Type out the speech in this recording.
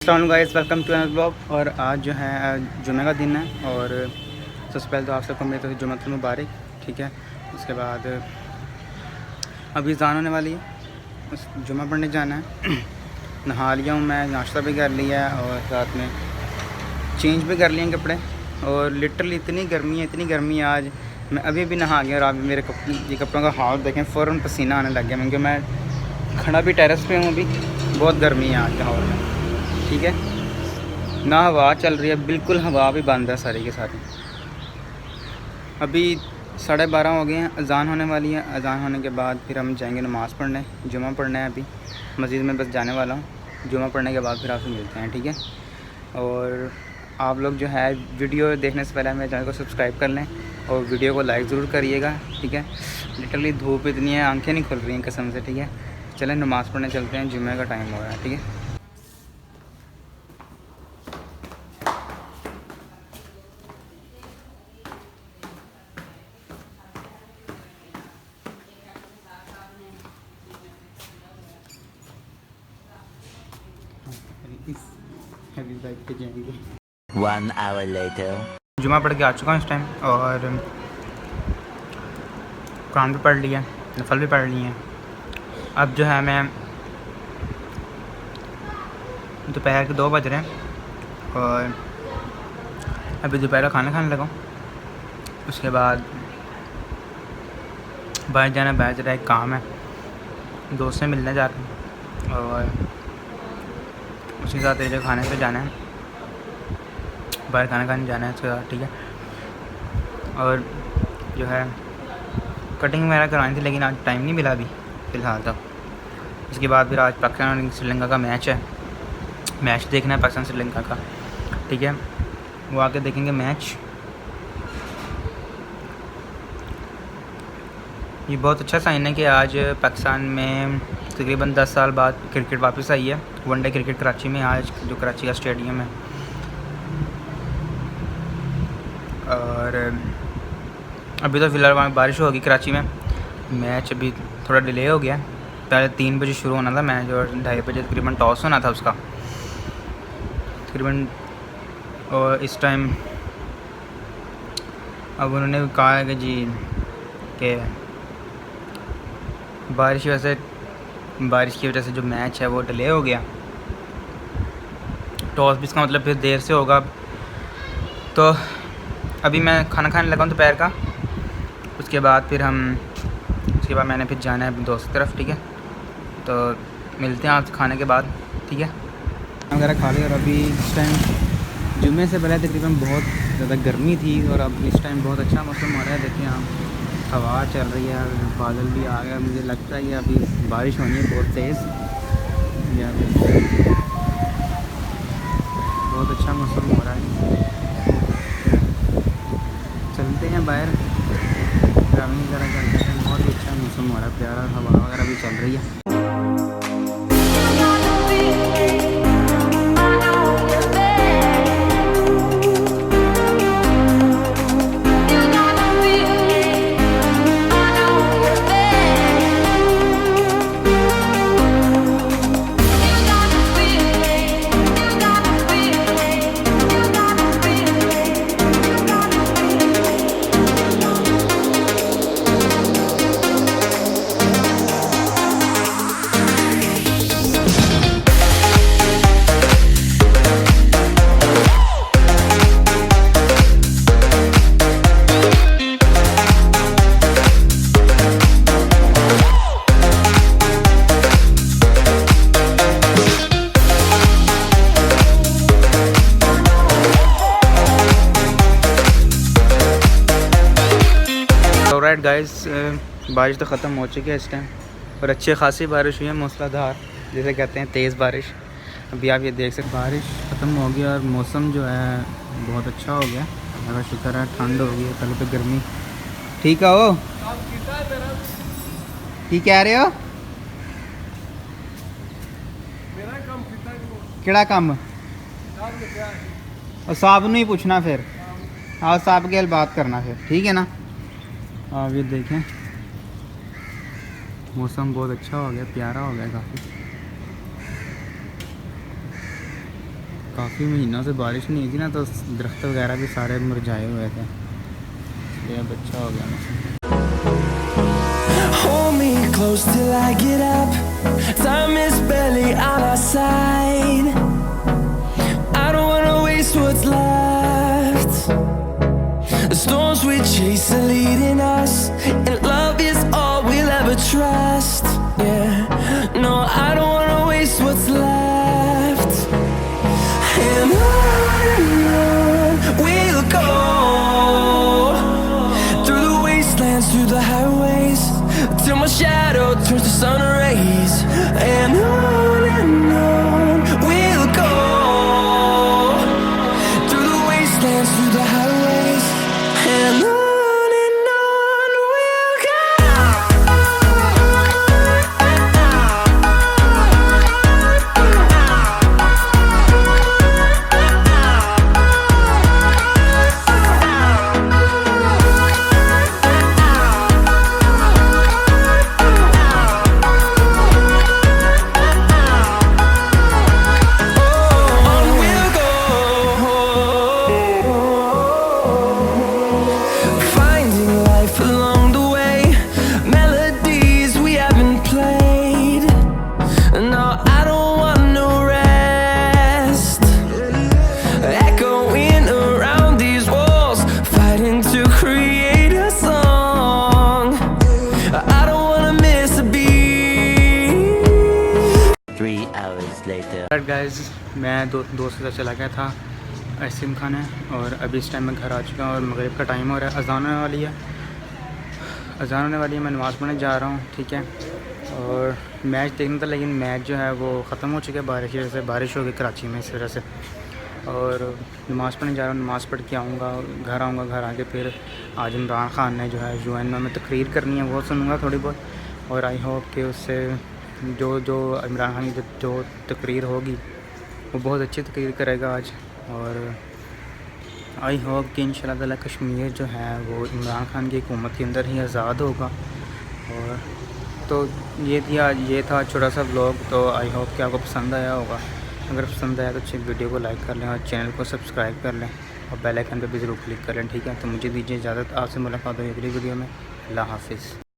अस्सलाम guys, welcome to another blog. और आज जो है जुम्मे का दिन है और सबसे पहले तो आप सबको मेरी तरफ से जुम्मा मोबारिक। ठीक है, उसके बाद अभी अज़ान होने वाली है, उस जुम्मा पढ़ने जाना है। नहा लिया हूँ मैं, नाश्ता भी कर लिया है और साथ में चेंज भी कर लिए हैं कपड़े। और लिटरली इतनी गर्मी है आज। मैं अभी भी नहा गया और अभी मेरे कपड़ों का हाल देखें, फ़ौरन पसीना आने लग गया क्योंकि मैं खड़ा भी टेरेस पे हूँ। अभी बहुत गर्मी है आज लाहौर में। ठीक है, ना हवा चल रही है, बिल्कुल हवा भी बंद है सारी के सारी। अभी 12:30 हो गए हैं, अज़ान होने वाली है। अज़ान होने के बाद फिर हम जाएंगे नमाज़ पढ़ने, जुम्मा पढ़ना है। अभी मस्जिद में बस जाने वाला हूँ। जुम्मा पढ़ने के बाद फिर आपसे मिलते हैं, ठीक है। और आप लोग जो है वीडियो देखने से पहले मेरे चैनल को सब्सक्राइब कर लें और वीडियो को लाइक ज़रूर करिएगा, ठीक है। लिटरली धूप इतनी है, आंखें नहीं खुल रही हैं कसम से, ठीक है। चलें नमाज़ पढ़ने चलते हैं, जुम्मे का टाइम हो रहा है, ठीक है। पे जाएंगे 1 hour later. जुम्मा पढ़ के आ चुका हूँ इस टाइम और कुरान भी पढ़ लिया, नफल भी पढ़ लिए हैं। अब जो है मैं दोपहर के 2 बज रहे हैं और अभी दोपहर का खाना खाने लगा हूँ। उसके बाद बाहर जाना, बाहर जरा एक काम है, दोस्त से मिलने जा रहे हैं और उसके साथ एक खाने पे जाना है, बाहर खाना खाने जाना है उसके साथ, ठीक है। और जो है कटिंग वगैरह करानी थी लेकिन आज टाइम नहीं मिला अभी फ़िलहाल तक। इसके बाद फिर आज पाकिस्तान और श्रीलंका का मैच है, मैच देखना है पाकिस्तान श्रीलंका का, ठीक है। वो आके देखेंगे मैच। ये बहुत अच्छा साइन है कि आज पाकिस्तान में तकरीबन 10 साल बाद क्रिकेट वापस आई है। वनडे क्रिकेट कराची में आज, जो कराची का स्टेडियम है। और अभी तो फ़िलहाल वहाँ बारिश होगी कराची में। मैच अभी थोड़ा डिले हो गया, पहले 3 बजे शुरू होना था मैच और 2:30 बजे तकरीबन टॉस होना था उसका तकरीबन। और इस टाइम अब उन्होंने कहा है कि जी कि बारिश की वजह से जो मैच है वो डिले हो गया। टॉस भी इसका मतलब फिर देर से होगा। तो अभी मैं खाना खाने लगा हूँ दोपहर का। उसके बाद मैंने फिर जाना है अपने दोस्त की तरफ, ठीक है। तो मिलते हैं आपसे खाने के बाद, ठीक है। वगैरह खा लिया और अभी इस टाइम जुम्मे से पहले तकरीबन बहुत ज़्यादा गर्मी थी और अब इस टाइम बहुत अच्छा मौसम हो रहा है। देखिए आप, हवा चल रही है, बादल भी आ गया। मुझे लगता है कि अभी बारिश होनी है बहुत तेज़। बहुत अच्छा मौसम हो रहा है। चलते हैं बाहर, ट्रैवलिंग वगैरह करते हैं। बहुत ही अच्छा मौसम हो रहा है, प्यारा, हवा वगैरह भी चल रही है। ऑलराइट गाइस, बारिश तो ख़त्म हो चुकी है इस टाइम और अच्छी खासी बारिश हुई है, मूसलाधार जिसे कहते हैं, तेज़ बारिश। अभी आप ये देख सकते, बारिश ख़त्म हो गई और मौसम जो है बहुत अच्छा हो गया। अगर शुक्र है, ठंड हो गई है, पहले तो गर्मी। ठीक है, हो की कह रहे हो? केड़ा काम? और साहब नहीं पूछना फिर, हाँ साहब के बात करना फिर, ठीक है ना। आप ये देखें, मौसम बहुत अच्छा हो गया, प्यारा हो गया काफ़ी। काफ़ी महीनों से बारिश नहीं हुई थी ना, तो दरख्त वगैरह भी सारे मुरझाए हुए थे। ये बच्चा हो गया मौसम। Hold me close till I get up. Time is barely on our side. I don't wanna waste what's left. The storms we chase are leading us, and love is all we'll ever trust. Yeah, no, I don't wanna waste what's left. And on we'll go, through the wastelands, through the highways, till my shadow turns to sun rays. And on we'll go, through the wastelands, through the highways, and on we'll go. Finding life along the way, melodies we haven't played. No, I don't want no rest. Echoing around these walls, fighting to create a song. I don't wanna miss a beat. 3 hours later. Guys, मैं दोस्त के साथ चला गया था ice cream खाने, और अभी इस टाइम मैं घर आ चुका हूँ और मगरिब का टाइम हो रहा है। अज़ान होने वाली है, मैं नमाज़ पढ़ने जा रहा हूँ, ठीक है। और मैच देखना था, लेकिन मैच जो है वो ख़त्म हो चुका है बारिश की वजह से। बारिश हो गई कराची में इस वजह से। और नमाज़ पढ़ने जा रहा हूँ, नमाज़ पढ़ के आऊँगा, घर आऊँगा। घर आके फिर आज इमरान ख़ान ने जो है UN में तकरीर करनी है, वो सुनूँगा थोड़ी बहुत। और आई होप कि उससे जो इमरान ख़ान की जो तकरीर होगी वो बहुत अच्छी तकरीर करेगा आज। और आई होप कि इंशाल्लाह ताला कश्मीर जो है वो इमरान ख़ान की हुकूमत के अंदर ही आज़ाद होगा। और तो ये था छोटा सा व्लॉग। तो आई होप कि आपको पसंद आया होगा। अगर पसंद आया तो वीडियो को लाइक कर लें और चैनल को सब्सक्राइब कर लें और बेल आइकन पर भी ज़रूर क्लिक कर लें, ठीक है। तो मुझे दीजिए इजाज़त, आपसे मुलाकात होगी अगली वीडियो में। अल्लाह हाफ़िज़।